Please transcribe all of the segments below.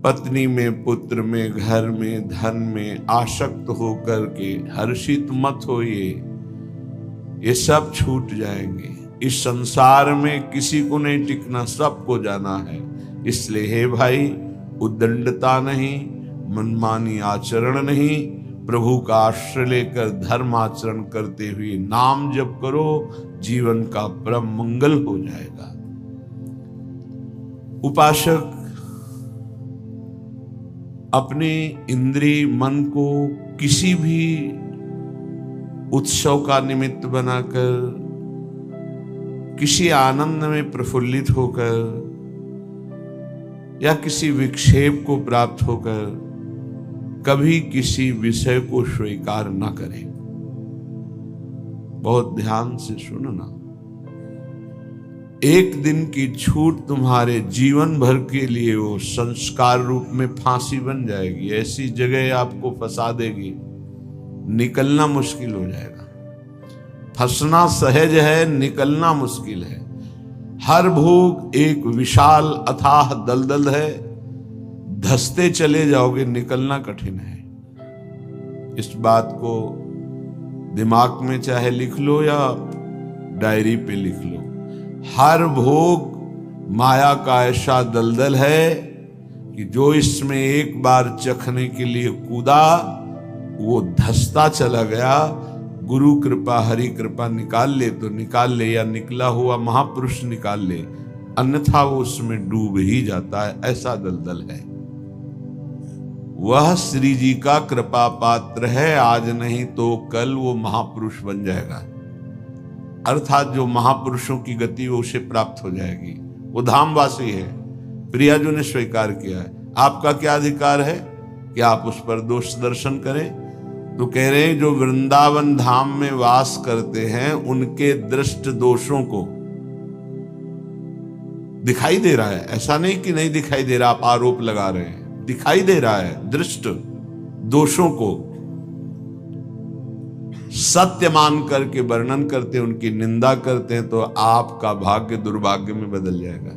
पत्नी में, पुत्र में, घर में, धन में आसक्त होकर के हर्षित मत होइए, ये सब छूट जाएंगे। इस संसार में किसी को नहीं टिकना, सबको जाना है। इसलिए हे भाई, उद्दंडता नहीं, मनमानी आचरण नहीं, प्रभु का आश्रय लेकर धर्म आचरण करते हुए नाम जप करो, जीवन का परम मंगल हो जाएगा। उपासक अपने इंद्रिय मन को किसी भी उत्सव का निमित्त बनाकर, किसी आनंद में प्रफुल्लित होकर या किसी विक्षेप को प्राप्त होकर कभी किसी विषय को स्वीकार न करें। बहुत ध्यान से सुनना, एक दिन की छूट तुम्हारे जीवन भर के लिए वो संस्कार रूप में फांसी बन जाएगी। ऐसी जगह आपको फंसा देगी, निकलना मुश्किल हो जाएगा। फंसना सहज है, निकलना मुश्किल है। हर भोग एक विशाल अथाह दलदल है, धंसते चले जाओगे, निकलना कठिन है। इस बात को दिमाग में चाहे लिख लो या डायरी पे लिख लो। हर भोग माया का ऐसा दलदल है कि जो इसमें एक बार चखने के लिए कूदा वो धंसता चला गया। गुरु कृपा, हरि कृपा निकाल ले तो निकाल ले, या निकला हुआ महापुरुष निकाल ले, अन्यथा वो उसमें डूब ही जाता है। ऐसा दलदल है। वह श्री जी का कृपा पात्र है, आज नहीं तो कल वो महापुरुष बन जाएगा। अर्थात जो महापुरुषों की गति वो उसे प्राप्त हो जाएगी। वो धामवासी है, प्रियाजू ने स्वीकार किया है। आपका क्या अधिकार है कि आप उस पर दोष दर्शन करें? तो कह रहे हैं जो वृंदावन धाम में वास करते हैं उनके दृष्ट दोषों को दिखाई दे रहा है। ऐसा नहीं कि नहीं दिखाई दे रहा, आप आरोप लगा रहे हैं, दिखाई दे रहा है। दृष्ट दोषों को सत्य मान करके वर्णन करते हैं, उनकी निंदा करते हैं, तो आपका भाग्य दुर्भाग्य में बदल जाएगा।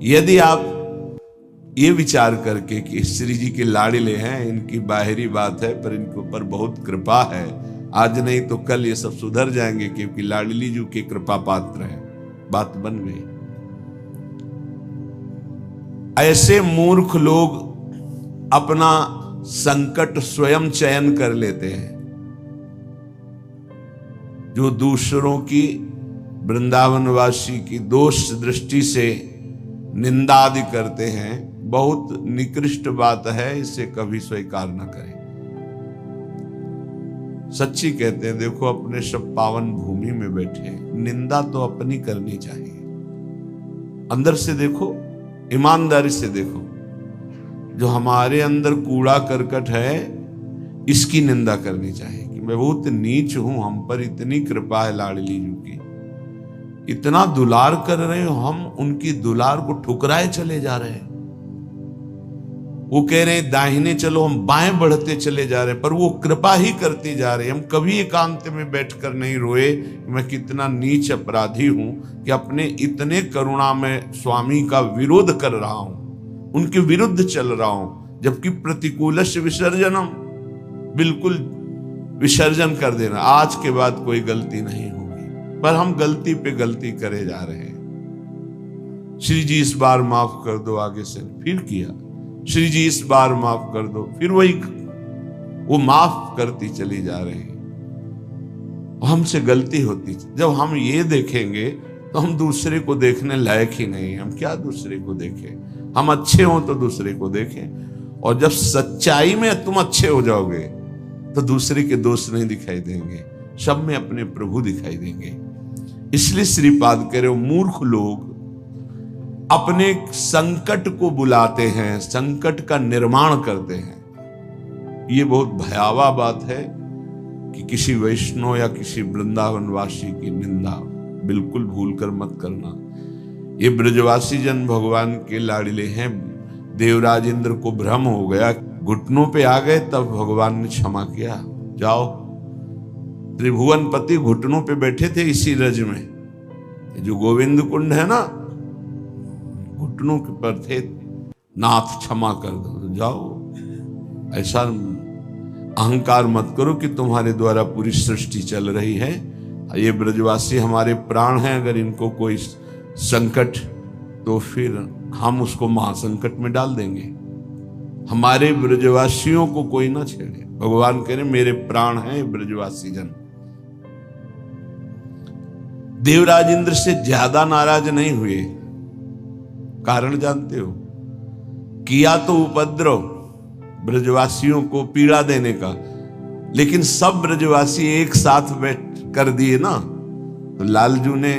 यदि आप ये विचार करके कि श्री जी के लाड़िले हैं, इनकी बाहरी बात है पर इनके ऊपर बहुत कृपा है, आज नहीं तो कल ये सब सुधर जाएंगे क्योंकि लाडली जी के कृपा पात्र हैं, बात बन गई। ऐसे मूर्ख लोग अपना संकट स्वयं चयन कर लेते हैं। जो दूसरों की, वृंदावनवासी की दोष दृष्टि से निंदा आदि करते हैं, बहुत निकृष्ट बात है, इसे कभी स्वीकार न करें। सच्ची कहते हैं, देखो अपने सब पावन भूमि में बैठे, निंदा तो अपनी करनी चाहिए। अंदर से देखो, ईमानदारी से देखो, जो हमारे अंदर कूड़ा करकट है इसकी निंदा करनी चाहिए कि मैं बहुत नीच हूं, हम पर इतनी कृपा है लाडली जी की, इतना दुलार कर रहे हो, हम उनकी दुलार को ठुकराए चले जा रहे हैं। वो कह रहे हैं दाहिने चलो, हम बाएं बढ़ते चले जा रहे हैं, पर वो कृपा ही करती जा रही है। हम कभी एकांत में बैठकर नहीं रोए मैं कितना नीच अपराधी हूं कि अपने इतने करुणा में स्वामी का विरोध कर रहा हूं, उनके विरुद्ध चल रहा हूं, जबकि प्रतिकूलस्य विसर्जनम, बिल्कुल विसर्जन कर देना, आज के बाद कोई गलती नहीं होगी। पर हम गलती पे गलती करे जा रहे हैं। श्री जी इस बार माफ कर दो, आगे से फिर किया, श्री जी इस बार माफ कर दो, फिर वही वो माफ करती चली जा रही है। हमसे गलती होती। जब हम ये देखेंगे तो हम दूसरे को देखने लायक ही नहीं। हम क्या दूसरे को देखें? हम अच्छे हों तो दूसरे को देखें। और जब सच्चाई में तुम अच्छे हो जाओगे तो दूसरे के दोष नहीं दिखाई देंगे, सब में अपने प्रभु दिखाई देंगे। इसलिए श्रीपाद कह रहे हो, मूर्ख लोग अपने संकट को बुलाते हैं, संकट का निर्माण करते हैं। ये बहुत भयावह बात है कि किसी वैष्णव या किसी वृंदावनवासी की निंदा बिल्कुल भूलकर मत करना। ये ब्रजवासी जन भगवान के लाड़िले हैं। देवराज इंद्र को भ्रम हो गया, घुटनों पे आ गए, तब भगवान ने क्षमा किया। जाओ, त्रिभुवनपति घुटनों पे बैठे थे इसी रज में। जो गोविंद कुंड है ना, घुटनों के पर थे, नाथ क्षमा कर दो, तो जाओ। ऐसा अहंकार मत करो कि तुम्हारे द्वारा पूरी सृष्टि चल रही है। ये ब्रजवासी हमारे प्राण हैं, अगर इनको कोई संकट तो फिर हम उसको महासंकट में डाल देंगे। हमारे ब्रजवासियों को कोई ना छेड़े। भगवान कह रहे मेरे प्राण हैं ब्रजवासी जन। देवराज इंद्र से ज्यादा नाराज नहीं हुए। कारण जानते हो? किया तो उपद्रव ब्रजवासियों को पीड़ा देने का, लेकिन सब ब्रजवासी एक साथ बैठ कर दिए ना, तो लालजू ने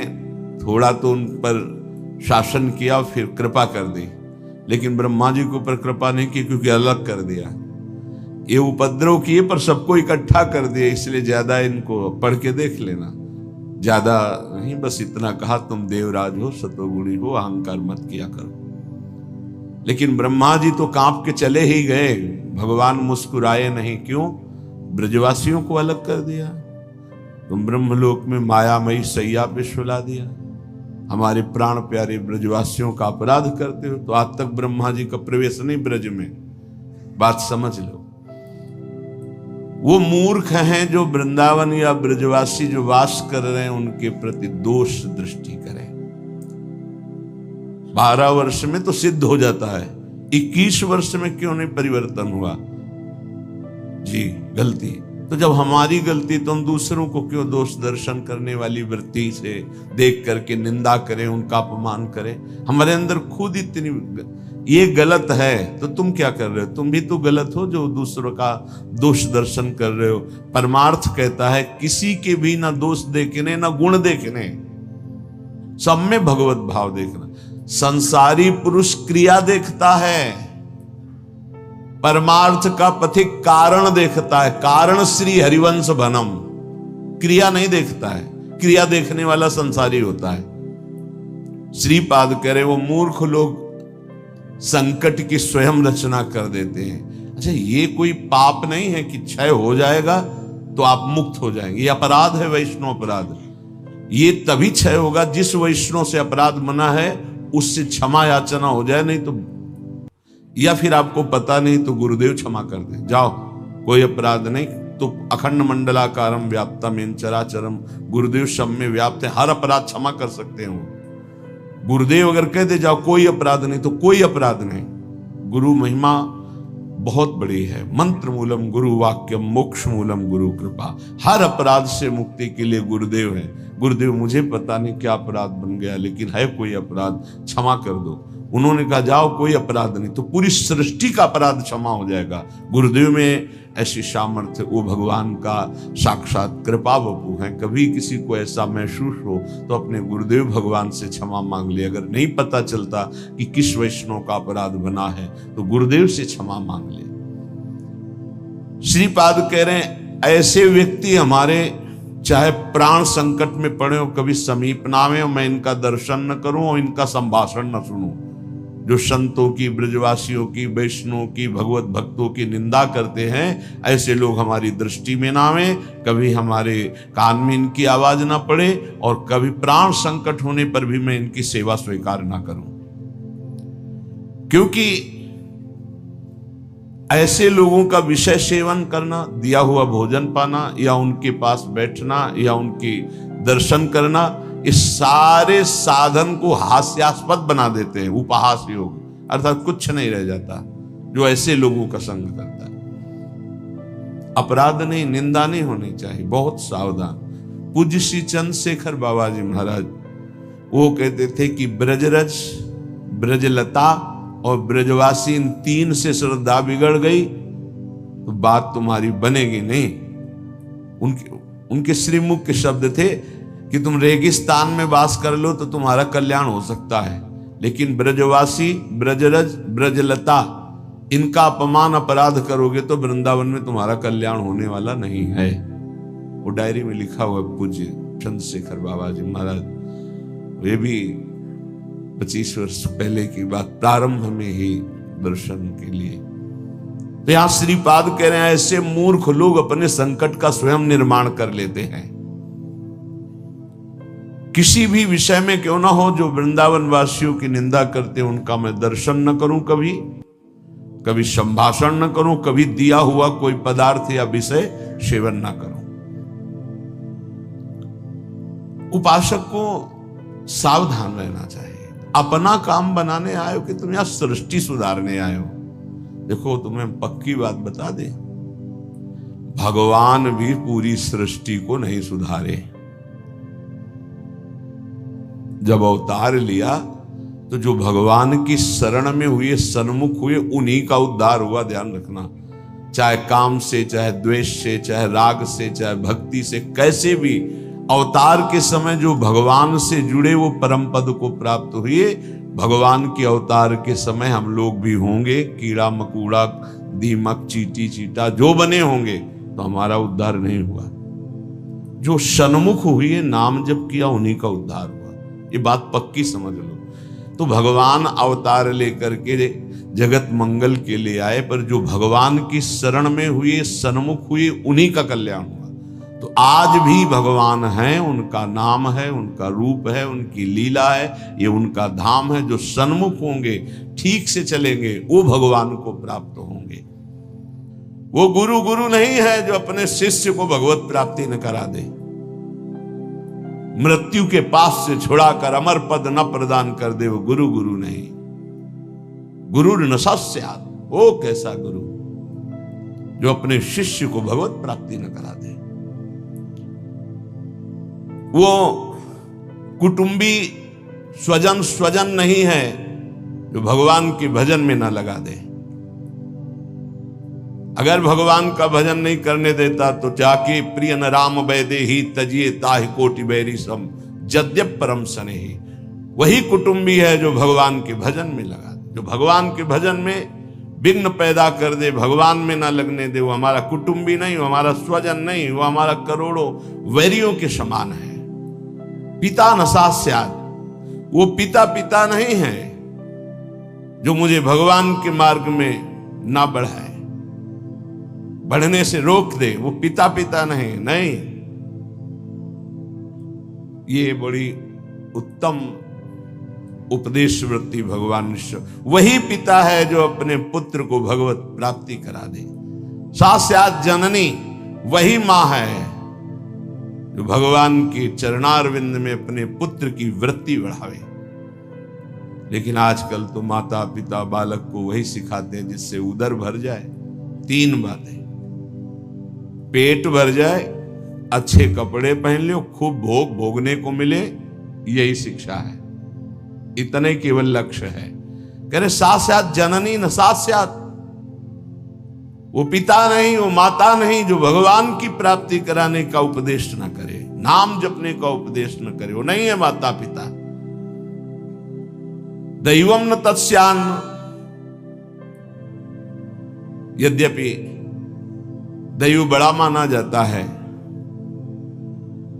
थोड़ा तो उन पर शासन किया, फिर कृपा कर दी, लेकिन ब्रह्मा जी के ऊपर कृपा नहीं की, क्योंकि अलग कर दिया। ये उपद्रव किए पर सबको इकट्ठा कर दिया, इसलिए ज्यादा इनको पढ़ के देख लेना, ज्यादा नहीं, बस इतना कहा तुम देवराज हो, सतोगुणी हो, अहंकार मत किया करो। लेकिन ब्रह्मा जी तो कांप के चले ही गए, भगवान मुस्कुराए नहीं। क्यों? ब्रजवासियों को अलग कर दिया। तुम ब्रह्मलोक में मायामयी सैया पे सुला दिया, हमारे प्राण प्यारे ब्रजवासियों का अपराध करते हो। तो आज तक ब्रह्मा जी का प्रवेश नहीं ब्रज में, बात समझ लो। वो मूर्ख हैं जो वृंदावन या ब्रजवासी जो वास कर रहे हैं उनके प्रति दोष दृष्टि करें। 12 वर्ष में तो सिद्ध हो जाता है, 21 वर्ष में क्यों नहीं परिवर्तन हुआ? जी गलती। तो जब हमारी गलती, तो हम दूसरों को क्यों दोष दर्शन करने वाली वृत्ति से देख करके निंदा करें, उनका अपमान करें? हमारे अंदर खुद इतनी ये गलत है, तो तुम क्या कर रहे हो? तुम भी तो गलत हो जो दूसरों का दोष दर्शन कर रहे हो। परमार्थ कहता है किसी के भी ना दोष देखने ना गुण देखने, सब में भगवत भाव देखना। संसारी पुरुष क्रिया देखता है, परमार्थ का पथिक कारण देखता है। कारण श्री हरिवंश भनम, क्रिया नहीं देखता है। क्रिया देखने वाला संसारी होता है। श्रीपाद कह रहे वो मूर्ख लोग संकट की स्वयं रचना कर देते हैं। अच्छा, ये कोई पाप नहीं है कि क्षय हो जाएगा तो आप मुक्त हो जाएंगे। ये अपराध है, वैष्णव अपराध। ये तभी क्षय होगा जिस वैष्णव से अपराध बना है उससे क्षमा याचना हो जाए, नहीं तो, या फिर आपको पता नहीं तो गुरुदेव क्षमा कर दे, जाओ कोई अपराध नहीं। तो अखंड मंडलाकारम व्याप्तम चराचरम, गुरुदेव सब में व्याप्त है, हर अपराध क्षमा कर सकते हैं वो। गुरुदेव अगर कह दे जाओ कोई अपराध नहीं, तो कोई अपराध नहीं। गुरु महिमा बहुत बड़ी है। मंत्र मूलम गुरु वाक्यम, मोक्ष मूलम गुरु कृपा। हर अपराध से मुक्ति के लिए गुरुदेव है। गुरुदेव मुझे पता नहीं क्या अपराध बन गया, लेकिन है कोई अपराध, क्षमा कर दो। उन्होंने कहा जाओ कोई अपराध नहीं, तो पूरी सृष्टि का अपराध क्षमा हो जाएगा। गुरुदेव में ऐसी सामर्थ्य, वो भगवान का साक्षात कृपा वपु है। कभी किसी को ऐसा महसूस हो तो अपने गुरुदेव भगवान से क्षमा मांग ले। अगर नहीं पता चलता कि किस वैष्णव का अपराध बना है तो गुरुदेव से क्षमा मांग ले। श्रीपाद कह रहे हैं ऐसे व्यक्ति हमारे चाहे प्राण संकट में पड़े हो, कभी समीप ना आवे, मैं इनका दर्शन न करूं और इनका संभाषण न सुनूं। जो संतों की, ब्रजवासियों की, वैष्णव की, भगवत भक्तों की निंदा करते हैं, ऐसे लोग हमारी दृष्टि में ना आवे, कभी हमारे कान में इनकी आवाज ना पड़े, और कभी प्राण संकट होने पर भी मैं इनकी सेवा स्वीकार ना करूं। क्योंकि ऐसे लोगों का विषय सेवन करना, दिया हुआ भोजन पाना, या उनके पास बैठना, या उनकी दर्शन करना, इस सारे साधन को हास्यास्पद बना देते हैं। उपहास योग, अर्थात कुछ नहीं रह जाता जो ऐसे लोगों का संग करता है। अपराध नहीं, निंदा नहीं होनी चाहिए, बहुत सावधान। पूज्य श्री चंद्रशेखर बाबा जी महाराज वो कहते थे कि ब्रजरज, ब्रजलता और ब्रजवासी, इन तीन से श्रद्धा बिगड़ गई तो बात तुम्हारी बनेगी नहीं। उनके श्रीमुख के शब्द थे कि तुम रेगिस्तान में वास कर लो तो तुम्हारा कल्याण हो सकता है, लेकिन ब्रजवासी, ब्रजरज, ब्रजलता, इनका अपमान अपराध करोगे तो वृंदावन में तुम्हारा कल्याण होने वाला नहीं है। वो डायरी में लिखा हुआ पूज्य चंद्रशेखर बाबा जी महाराज, वे भी 25 वर्ष पहले की बात, प्रारंभ में ही दर्शन के लिए। तो यहां श्रीपाद कह रहे हैं ऐसे मूर्ख लोग अपने संकट का स्वयं निर्माण कर लेते हैं। किसी भी विषय में क्यों ना हो, जो वृंदावन वासियों की निंदा करते उनका मैं दर्शन न करूं, कभी कभी संभाषण न करूं, कभी दिया हुआ कोई पदार्थ या विषय सेवन न करूं। उपासक को सावधान रहना चाहिए। अपना काम बनाने आयो कि तुम यहां सृष्टि सुधारने आयो। देखो तुम्हें पक्की बात बता दे, भगवान भी पूरी सृष्टि को नहीं सुधारे। जब अवतार लिया तो जो भगवान की शरण में हुए, सन्मुख हुए, उन्हीं का उद्धार हुआ। ध्यान रखना, चाहे काम से, चाहे द्वेष से, चाहे राग से, चाहे भक्ति से, कैसे भी अवतार के समय जो भगवान से जुड़े वो परम पद को प्राप्त हुए। भगवान के अवतार के समय हम लोग भी होंगे, कीड़ा मकोड़ा, दीमक, चींटी चीटा जो बने होंगे, तो हमारा उद्धार नहीं हुआ। जो सन्मुख हुए, नाम जप किया, उन्हीं का उद्धार हुआ। ये बात पक्की समझ लो। तो भगवान अवतार लेकर के जगत मंगल के लिए आए, पर जो भगवान की शरण में हुए, सन्मुख हुए, उन्हीं का कल्याण हुआ। तो आज भी भगवान हैं, उनका नाम है, उनका रूप है, उनकी लीला है, ये उनका धाम है। जो सन्मुख होंगे, ठीक से चलेंगे, वो भगवान को प्राप्त होंगे। वो गुरु नहीं है जो अपने शिष्य को भगवत प्राप्ति न करा दे, मृत्यु के पास से छुड़ाकर अमर पद न प्रदान कर दे। वो गुरु नहीं। गुरु न सस्यात्, वो कैसा गुरु जो अपने शिष्य को भगवत प्राप्ति न करा दे। वो कुटुंबी स्वजन नहीं है जो भगवान के भजन में ना लगा दे। अगर भगवान का भजन नहीं करने देता तो जाके प्रिय न राम वैदे ही तजिए ताहि कोटि बैरी सम जद्यप परम स्नेही। वही कुटुंबी है जो भगवान के भजन में लगा दे। जो भगवान के भजन में विघ्न पैदा कर दे, भगवान में ना लगने दे, वो हमारा कुटुंबी नहीं, वो हमारा स्वजन नहीं, वो हमारा करोड़ों वैरियों के समान है। पिता न सास्यात्, वो पिता नहीं है जो मुझे भगवान के मार्ग में ना बढ़ाए, बढ़ने से रोक दे। वो पिता नहीं। ये बड़ी उत्तम उपदेश वृत्ति भगवान वही पिता है जो अपने पुत्र को भगवत प्राप्ति करा दे। सास्यात् जननी, वही मां है जो भगवान के चरणारविंद में अपने पुत्र की वृत्ति बढ़ावे। लेकिन आजकल तो माता पिता बालक को वही सिखाते हैं जिससे उदर भर जाए। 3 बातें, पेट भर जाए, अच्छे कपड़े पहन लो, खूब भोग भोगने को मिले, यही शिक्षा है। इतने केवल लक्ष्य है। कह रहे सास्यात् जननी न सास्यात्, वो पिता नहीं, वो माता नहीं जो भगवान की प्राप्ति कराने का उपदेश न करे, नाम जपने का उपदेश न करे, वो नहीं है माता पिता। दैवम न तत्स्यान्न, यद्यपि दैव बड़ा माना जाता है,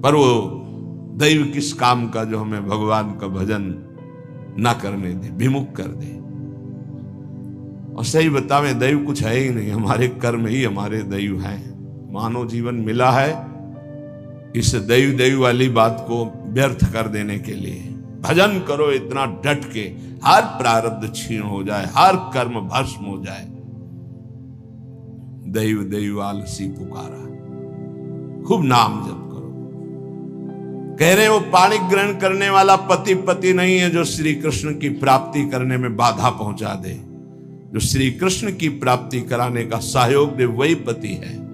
पर वो दैव किस काम का जो हमें भगवान का भजन ना करने दे, विमुख कर दे। और सही बतावे, दैव कुछ है ही नहीं, हमारे कर्म ही हमारे दैव हैं। मानव जीवन मिला है इस दैव वाली बात को व्यर्थ कर देने के लिए। भजन करो इतना डट के, हर प्रारब्ध क्षीण हो जाए, हर कर्म भस्म हो जाए। दैव आलसी पुकारा, खूब नाम जप करो। कह रहे वो पाणी ग्रहण करने वाला पति नहीं है जो श्री कृष्ण की प्राप्ति करने में बाधा पहुंचा दे। जो श्री कृष्ण की प्राप्ति कराने का सहयोग दे, वही पति है।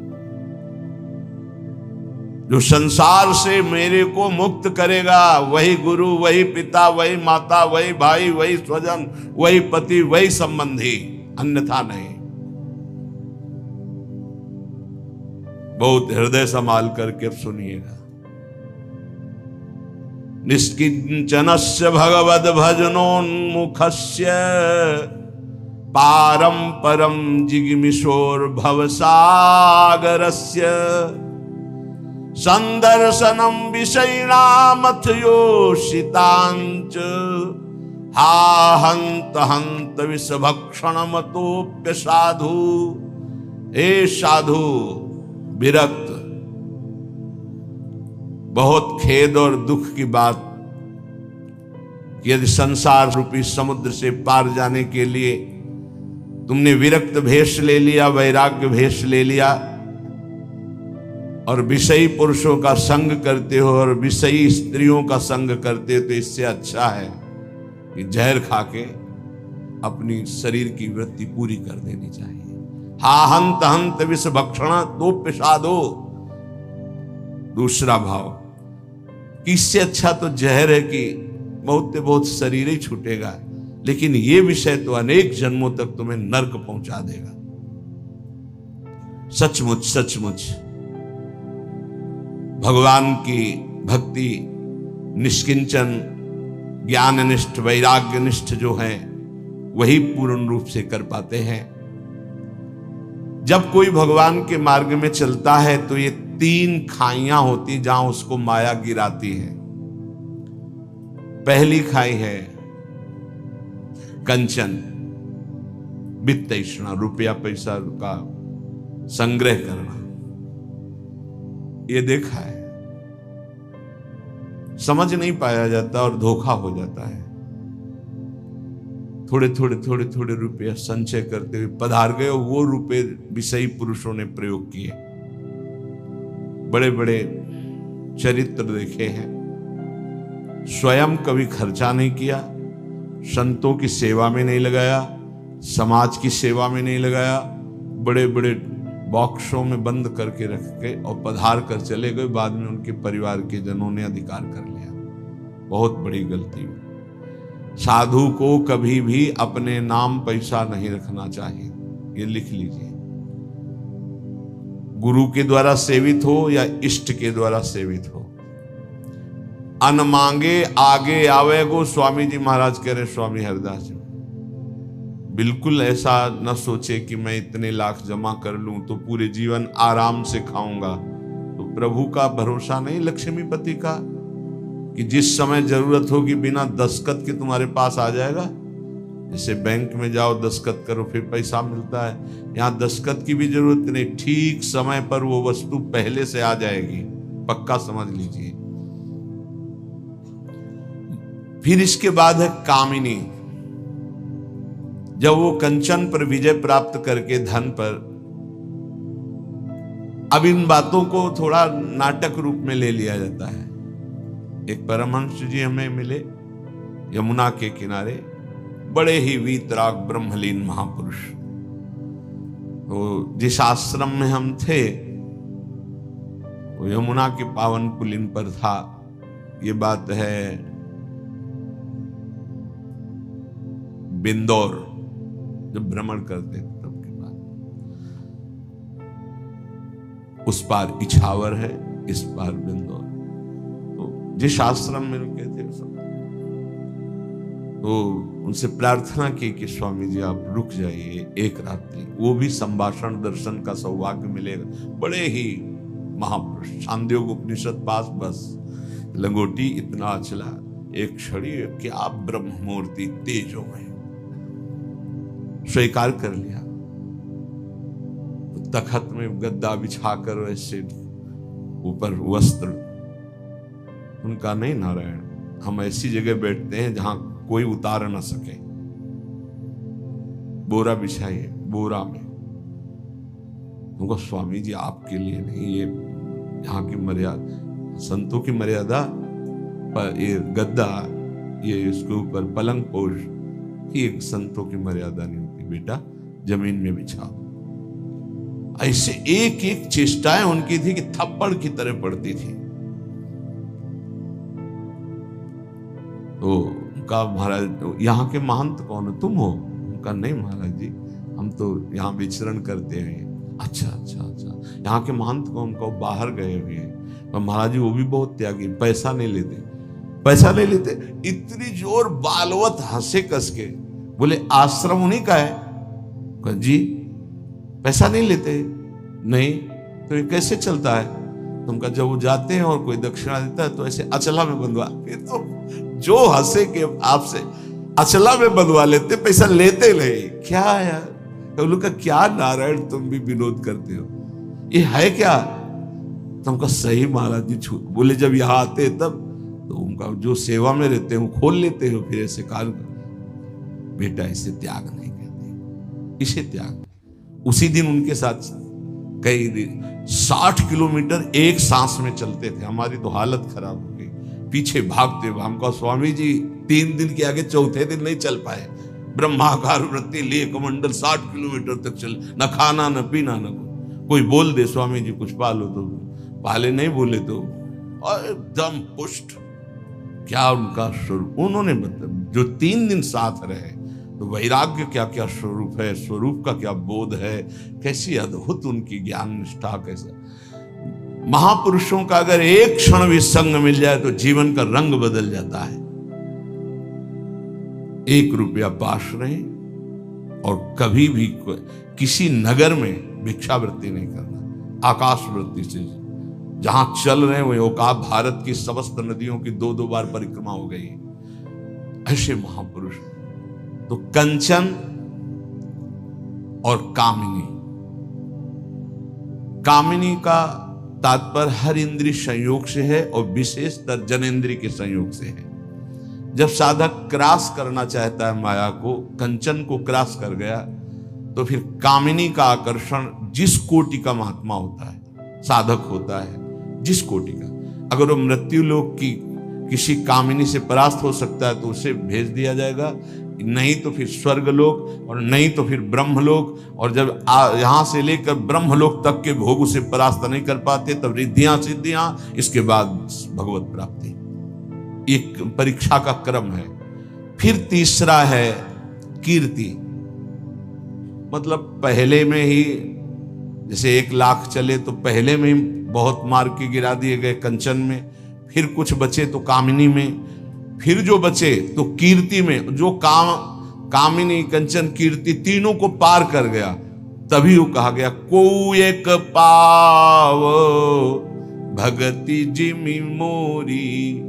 जो संसार से मेरे को मुक्त करेगा, वही गुरु, वही पिता, वही माता, वही भाई, वही स्वजन, वही पति, वही संबंधी, अन्यथा नहीं। बहुत हृदय संभाल करके अब सुनिएगा। निष्किंचनस्य भगवद भजनोन्मुखस्य पारम परम जिगमिशोर भवसागरस्य संदर्शनम विषयिणामथ योषितांच हा हंत हंत विषभक्षण मतोप्य साधु। हे साधु, विरक्त, बहुत खेद और दुख की बात कि यदि संसार रूपी समुद्र से पार जाने के लिए तुमने विरक्त भेष ले लिया, वैराग्य भेष ले लिया और विषयी पुरुषों का संग करते हो और विषयी स्त्रियों का संग करते हो, तो इससे अच्छा है कि जहर खा के अपनी शरीर की वृत्ति पूरी कर देनी चाहिए। हा हंत हंत विष भक्षण दो पिशादो। दूसरा भाव, इससे अच्छा तो जहर है कि बहुत से बहुत शरीर ही छूटेगा, लेकिन ये विषय तो अनेक जन्मों तक तुम्हें नरक पहुंचा देगा। सचमुच सचमुच भगवान की भक्ति निष्किंचन ज्ञाननिष्ठ वैराग्यनिष्ठ जो है वही पूर्ण रूप से कर पाते हैं। जब कोई भगवान के मार्ग में चलता है तो ये 3 खाइयां होती जहां उसको माया गिराती है। पहली खाई है कंचन, वित्त तृष्णा, रुपया पैसा का संग्रह करना। ये देखा है, समझ नहीं पाया जाता और धोखा हो जाता है। थोड़े थोड़े रुपये संचय करते हुए पधार गए, वो रुपये विषयी पुरुषों ने प्रयोग किए। बड़े बड़े चरित्र देखे हैं, स्वयं कभी खर्चा नहीं किया, संतों की सेवा में नहीं लगाया, समाज की सेवा में नहीं लगाया, बड़े बड़े बॉक्सों में बंद करके रख के और पधार कर चले गए। बाद में उनके परिवार के जनों ने अधिकार कर लिया। बहुत बड़ी गलती हुई। साधु को कभी भी अपने नाम पैसा नहीं रखना चाहिए, ये लिख लीजिए। गुरु के द्वारा सेवित हो या इष्ट के द्वारा सेवित हो, अन मांगे आगे आवे गो। स्वामी जी महाराज कह रहे, स्वामी हरिदास जी, बिल्कुल ऐसा न सोचे कि मैं इतने लाख जमा कर लूं तो पूरे जीवन आराम से खाऊंगा। तो प्रभु का भरोसा नहीं, लक्ष्मीपति का, कि जिस समय जरूरत होगी बिना दस्तखत के तुम्हारे पास आ जाएगा। जैसे बैंक में जाओ दस्तखत करो फिर पैसा मिलता है, यहां दस्तखत की भी जरूरत नहीं, ठीक समय पर वो वस्तु पहले से आ जाएगी, पक्का समझ लीजिए। फिर इसके बाद है कामिनी। जब वो कंचन पर विजय प्राप्त करके धन पर, अब इन बातों को थोड़ा नाटक रूप में ले लिया जाता है। एक परमहंस जी हमें मिले यमुना के किनारे, बड़े ही वीतराग ब्रह्मलीन महापुरुष। तो जिस आश्रम में हम थे वो यमुना के पावन पुलिन पर था। ये बात है बिंदौर, जब भ्रमण करते थे तब की बात। उस पार इछावर है, इस पार बिंदौर। तो जिस आश्रम में रुके थे सब, तो उनसे प्रार्थना की कि स्वामी जी आप रुक जाइए एक रात्रि, वो भी संभाषण दर्शन का सौभाग्य मिलेगा। बड़े ही महापुरुष, छांदोग्य उपनिषद पास बस, लंगोटी इतना अचला, एक छड़ी, क्या ब्रह्म मूर्ति तेजोमय। स्वीकार कर लिया। तखत में गद्दा बिछाकर वैसे ऊपर वस्त्र, उनका नहीं नारायण, हम ऐसी जगह बैठते हैं जहां कोई उतार ना सके। बोरा बिछाइए, बोरा में। उनको स्वामी जी आपके लिए नहीं, ये यहाँ की मर्यादा, संतों की मर्यादा पर ये गद्दा, ये इसके ऊपर पलंग पोष, ये संतों की मर्यादा नहीं होती। बेटा जमीन में बिछाओ। ऐसे एक एक चेष्टाएं उनकी थी कि थप्पड़ की तरह पड़ती थी। तो उनका महाराज, यहाँ के महंत कौन है, तुम हो? उनका नहीं महाराज जी, हम तो यहाँ विचरण करते हैं। अच्छा अच्छा अच्छा, यहाँ के महंत कौन? को बाहर गए हुए हैं। तो महाराज जी वो भी बहुत त्यागी, पैसा नहीं लेते, पैसा नहीं लेते। इतनी जोर बालवत हंसे कस के, बोले आश्रम उन्हीं का है? जी पैसा नहीं लेते। नहीं तो ये कैसे चलता है? तुमका जब वो जाते हैं और कोई दक्षिणा देता है तो ऐसे अचला में बंधवा, फिर तो जो हंसे के आपसे अचला में बंधवा लेते, पैसा लेते नहीं। क्या यार, तो उनका क्या नारायण तुम भी विनोद करते हो, ये है क्या? तुमका सही महाराज जी छूट। बोले जब यहाँ आते तब तो हम कहा जो सेवा में रहते हो खोल लेते हो, फिर ऐसे काल बेटा इसे त्याग नहीं कहते, इसे त्याग। उसी दिन उनके साथ कई दिन 60 किलोमीटर एक सांस में चलते थे। हमारी तो हालत खराब हो गई, पीछे भागते हुए। हमको स्वामी जी 3 दिन के आगे चौथे दिन नहीं चल पाए, ब्रह्माकार वृत्ति लिए कमंडल 60 किलोमीटर तक चल, न खाना न पीना न कोई बोल दे स्वामी जी कुछ पालो तो पाले, नहीं बोले तो और एकदम पुष्ट। क्या उनका स्वरूप उन्होंने मतलब जो 3 दिन साथ रहे, तो वैराग्य क्या क्या स्वरूप है, स्वरूप का क्या बोध है, कैसी अद्भुत उनकी ज्ञान निष्ठा। कैसा महापुरुषों का अगर एक क्षण भी संग मिल जाए तो जीवन का रंग बदल जाता है। 1 रुपया पास रहे और कभी भी किसी नगर में भिक्षावृत्ति नहीं करना, आकाश वृत्ति से जहां चल रहे हैं वो का भारत की समस्त नदियों की 2-2 बार परिक्रमा हो गई। ऐसे महापुरुष। तो कंचन और कामिनी, कामिनी का तात्पर्य हर इंद्रिय संयोग से है और विशेषतर जनेंद्रिय के संयोग से है। जब साधक क्रॉस करना चाहता है माया को, कंचन को क्रॉस कर गया, तो फिर कामिनी का आकर्षण जिस कोटि का महात्मा होता है, साधक होता है जिस कोटि का, अगर वो मृत्यु लोक की किसी कामिनी से परास्त हो सकता है तो उसे भेज दिया जाएगा, नहीं तो फिर स्वर्गलोक और नहीं तो फिर ब्रह्मलोक। और जब यहां से लेकर ब्रह्मलोक तक के भोग उसे परास्त नहीं कर पाते तब रिद्धियां सिद्धियां, इसके बाद भगवत प्राप्ति। एक परीक्षा का क्रम है। फिर तीसरा है कीर्ति, मतलब पहले में ही जैसे 1 लाख चले तो पहले में ही बहुत मार के गिरा दिए गए कंचन में, फिर कुछ बचे तो कामिनी में, फिर जो बचे तो कीर्ति में। जो कामिनी कंचन कीर्ति तीनों को पार कर गया, तभी वो कहा गया को एक पाव भगति जिमि मोरी,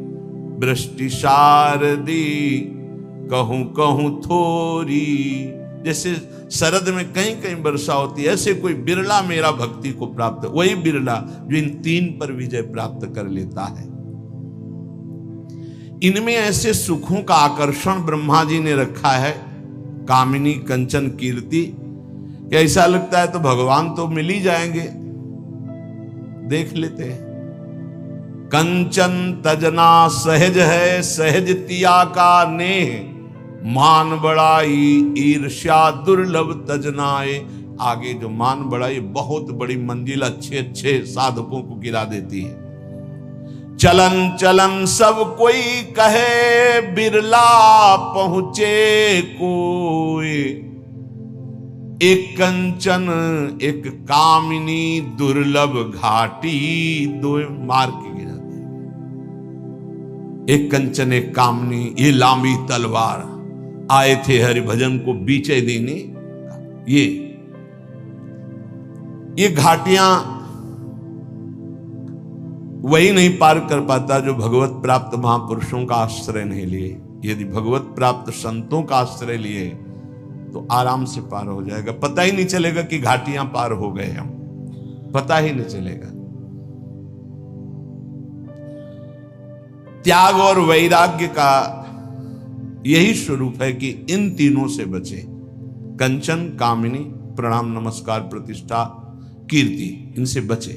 वृष्टि शारदी कहूं कहूं थोरी। जैसे शरद में कहीं कहीं वर्षा होती है, ऐसे कोई बिरला मेरा भक्ति को प्राप्त, वही बिरला जो इन 3 पर विजय प्राप्त कर लेता है। इनमें ऐसे सुखों का आकर्षण ब्रह्मा जी ने रखा है, कामिनी कंचन कीर्ति, कि ऐसा लगता है तो भगवान तो मिल ही जाएंगे। देख लेते हैं। कंचन तजना सहज है, सहज तिया का नेह, मान बड़ाई ईर्ष्या दुर्लभ तजनाए। आगे जो मान बड़ाई बहुत बड़ी मंजिल अच्छे अच्छे साधकों को गिरा देती है। चलन चलन सब कोई कहे, बिरला पहुंचे कोई। एक कंचन एक कामिनी दुर्लभ घाटी, 2 मार के गिरा दे। एक कंचन एक कामिनी, ये लांबी तलवार आए थे हरिभजन को बीचे देने। ये घाटियां वही नहीं पार कर पाता जो भगवत प्राप्त महापुरुषों का आश्रय नहीं लिए। यदि भगवत प्राप्त संतों का आश्रय लिए तो आराम से पार हो जाएगा। पता ही नहीं चलेगा कि घाटियां पार हो गए हम, पता ही नहीं चलेगा। त्याग और वैराग्य का यही स्वरूप है कि इन तीनों से बचे। कंचन, कामिनी, प्रणाम नमस्कार प्रतिष्ठा, कीर्ति, इनसे बचे।